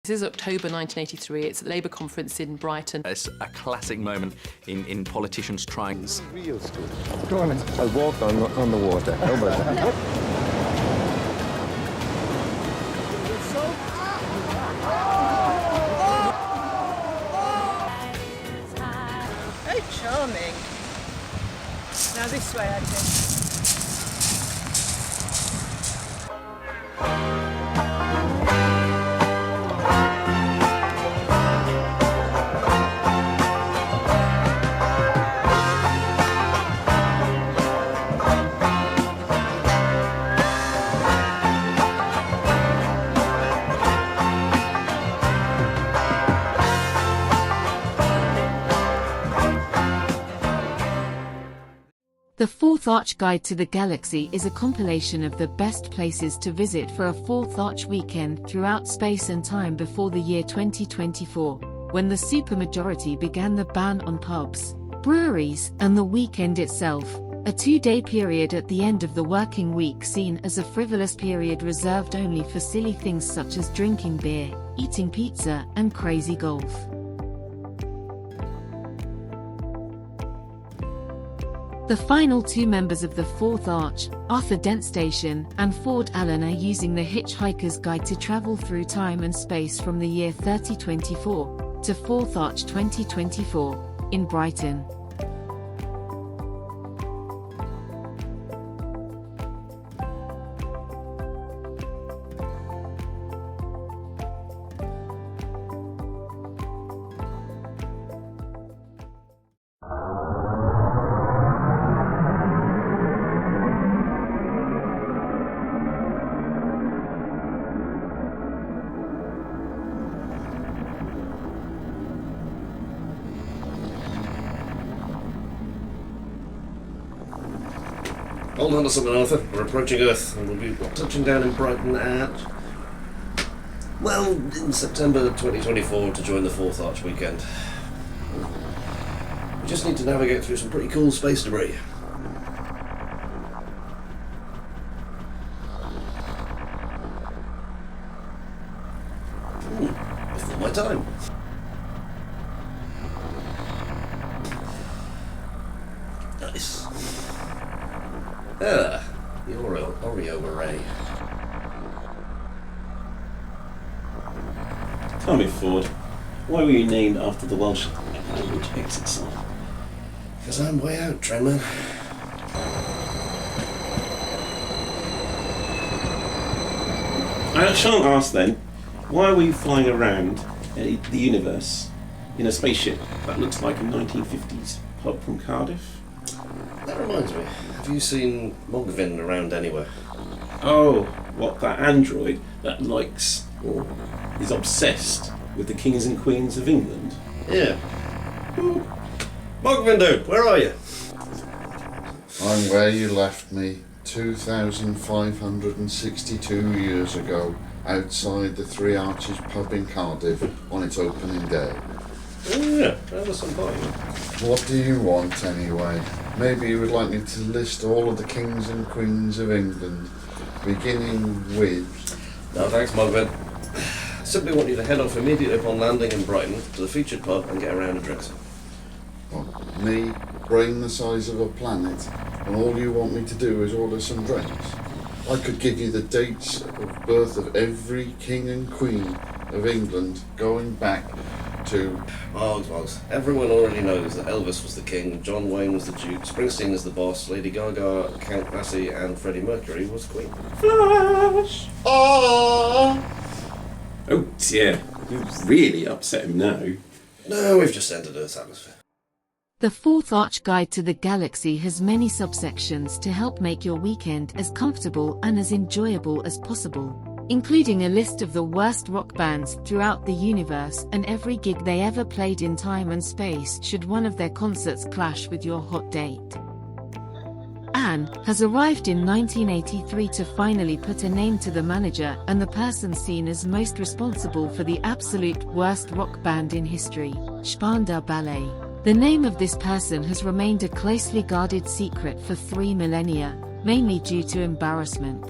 This is October 1983. It's a Labour conference in Brighton. It's a classic moment in politicians trying. Go on then. I'll walk on the water. How about that? How charming. Now this way, I think. The Fourtharch Guide to the Galaxy is a compilation of the best places to visit for a Fourtharch weekend throughout space and time before the year 2024, when the supermajority began the ban on pubs, breweries, and the weekend itself, a 2-day period at the end of the working week seen as a frivolous period reserved only for silly things such as drinking beer, eating pizza, and crazy golf. The final two members of the Fourtharch, Arthur Dentstation and Ford Allen, are using the Hitchhiker's Guide to travel through time and space from the year 3024 to Fourtharch 2024 in Brighton. Hold on to something, Arthur. We're approaching Earth, and we'll be touching down in Brighton at, well, in September 2024 to join the Fourtharch weekend. We just need to navigate through some pretty cool space debris. Before my time. Nice. The Oreo array. Tell me, Ford, why were you named after the Welsh language exit sign? Because I'm way out, Trainman. I shan't ask then, why were you flying around the universe in a spaceship that looks like a 1950s pub from Cardiff? That reminds me, have you seen Mogvin around anywhere? Oh, what, that android that likes, or is obsessed with the kings and queens of England? Yeah. Mogvin, dude, where are you? I'm where you left me 2,562 years ago, outside the Three Arches pub in Cardiff on its opening day. Oh yeah, that was some point. What do you want anyway? Maybe you would like me to list all of the kings and queens of England, beginning with... No thanks, Mogvin. I simply want you to head off immediately upon landing in Brighton to the featured pub and get a round of drinks. What, me, brain the size of a planet, and all you want me to do is order some drinks? I could give you the dates of birth of every king and queen of England going back to... Boggs. Everyone already knows that Elvis was the king, John Wayne was the duke, Springsteen is the boss, Lady Gaga, Count Basie, and Freddie Mercury was queen. Flash! Ah! Oh dear, you've really upset him now. No, we've just entered Earth's atmosphere. The Fourtharch Guide to the Galaxy has many subsections to help make your weekend as comfortable and as enjoyable as possible, including a list of the worst rock bands throughout the universe and every gig they ever played in time and space should one of their concerts clash with your hot date. Anne has arrived in 1983 to finally put a name to the manager and the person seen as most responsible for the absolute worst rock band in history, Spandau Ballet. The name of this person has remained a closely guarded secret for 3 millennia, mainly due to embarrassment.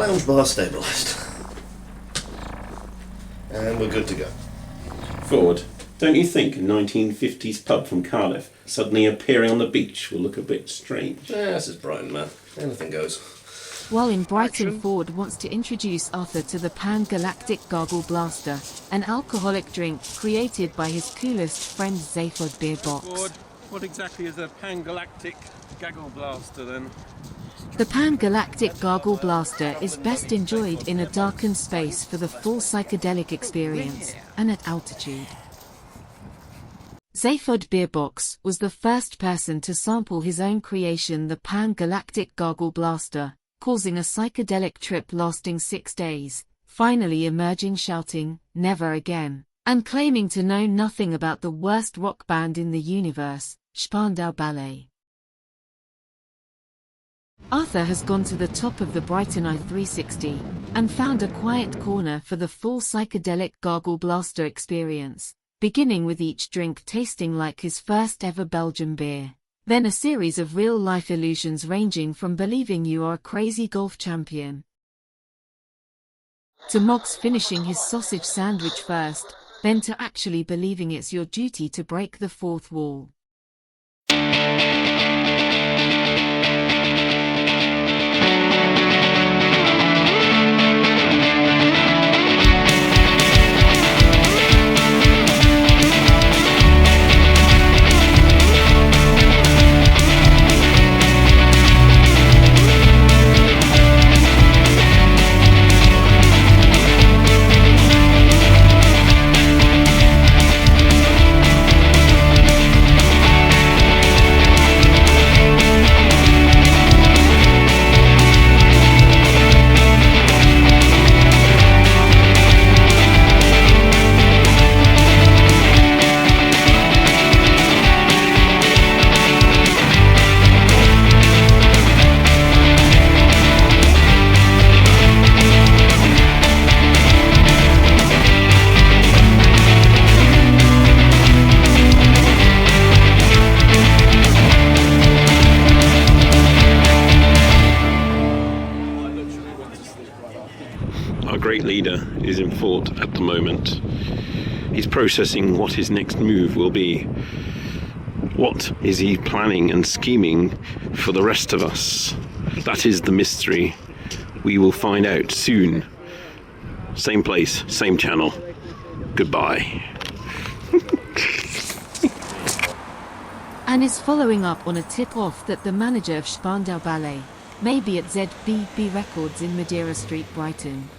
Lounge bar stabilised. And we're good to go. Ford, don't you think a 1950s pub from Cardiff suddenly appearing on the beach will look a bit strange? Yeah, this is Brighton, man. Anything goes. While in Brighton, Ford wants to introduce Arthur to the Pan-Galactic Gargle Blaster, an alcoholic drink created by his coolest friend Zaphod Beer Box. Ford, what exactly is a Pan-Galactic Gaggle Blaster then? The Pan-Galactic Gargle Blaster is best enjoyed in a darkened space for the full psychedelic experience, and at altitude. Zaphod Beer Box was the first person to sample his own creation, the Pan-Galactic Gargle Blaster, causing a psychedelic trip lasting 6 days, finally emerging shouting, "Never again," and claiming to know nothing about the worst rock band in the universe, Spandau Ballet. Arthur has gone to the top of the Brighton I-360 and found a quiet corner for the full psychedelic Gargle Blaster experience, beginning with each drink tasting like his first ever Belgian beer. Then a series of real-life illusions ranging from believing you are a crazy golf champion to Moggs finishing his sausage sandwich first, then to actually believing it's your duty to break the fourth wall. Our great leader is in Fort at the moment. He's processing what his next move will be. What is he planning and scheming for the rest of us? That is the mystery. We will find out soon. Same place, same channel. Goodbye. And is following up on a tip-off that the manager of Spandau Ballet may be at ZBB Records in Madeira Street, Brighton.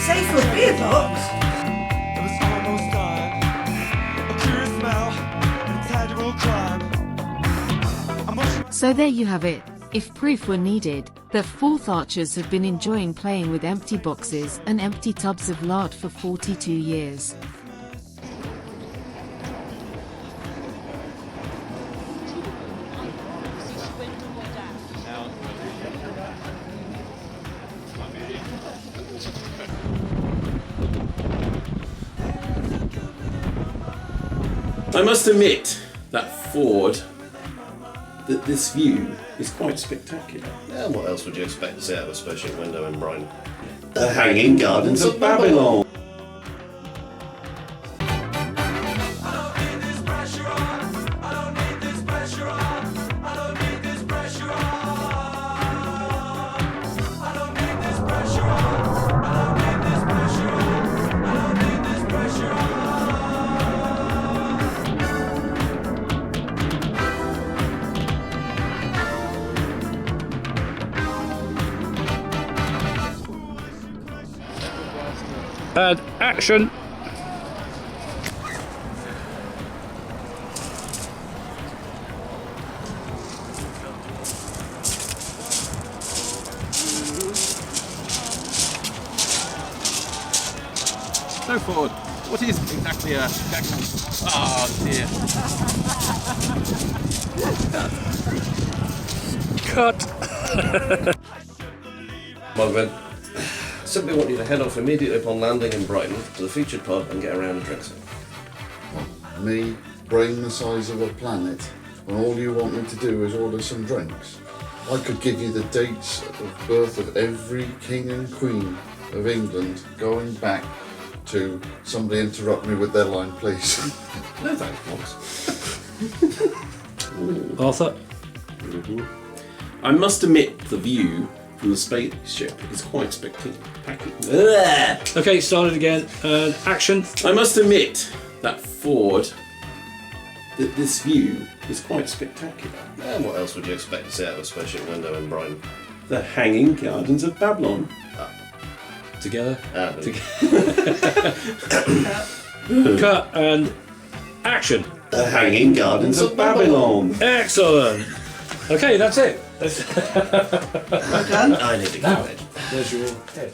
Zaphod Beer Box? So there you have it. If proof were needed, the Fourtharchers have been enjoying playing with empty boxes and empty tubs of lard for 42 years. I must admit that Ford, that this view is quite spectacular. Yeah, what else would you expect to see out of a spaceship window in Brighton? The Hanging Gardens of Babylon. And action! So Ford, what is exactly a gaggle? Oh dear. Cut. Mugman, simply want you to head off immediately upon landing in Brighton to the featured pub and get a round of drinks in. Me, brain the size of a planet, and all you want me to do is order some drinks. I could give you the dates of birth of every king and queen of England going back to... Somebody interrupt me with their line, please. No thanks, Fox. Arthur? I must admit, the view from the spaceship is quite spectacular. Okay, start it again. Action. I must admit that this view is quite spectacular. And what else would you expect to see out of a spaceship window in Brighton? The Hanging Gardens of Babylon. Together. No. Cut and action. The Hanging Gardens of Babylon. Excellent. Okay, that's it. I need to go. There's your head.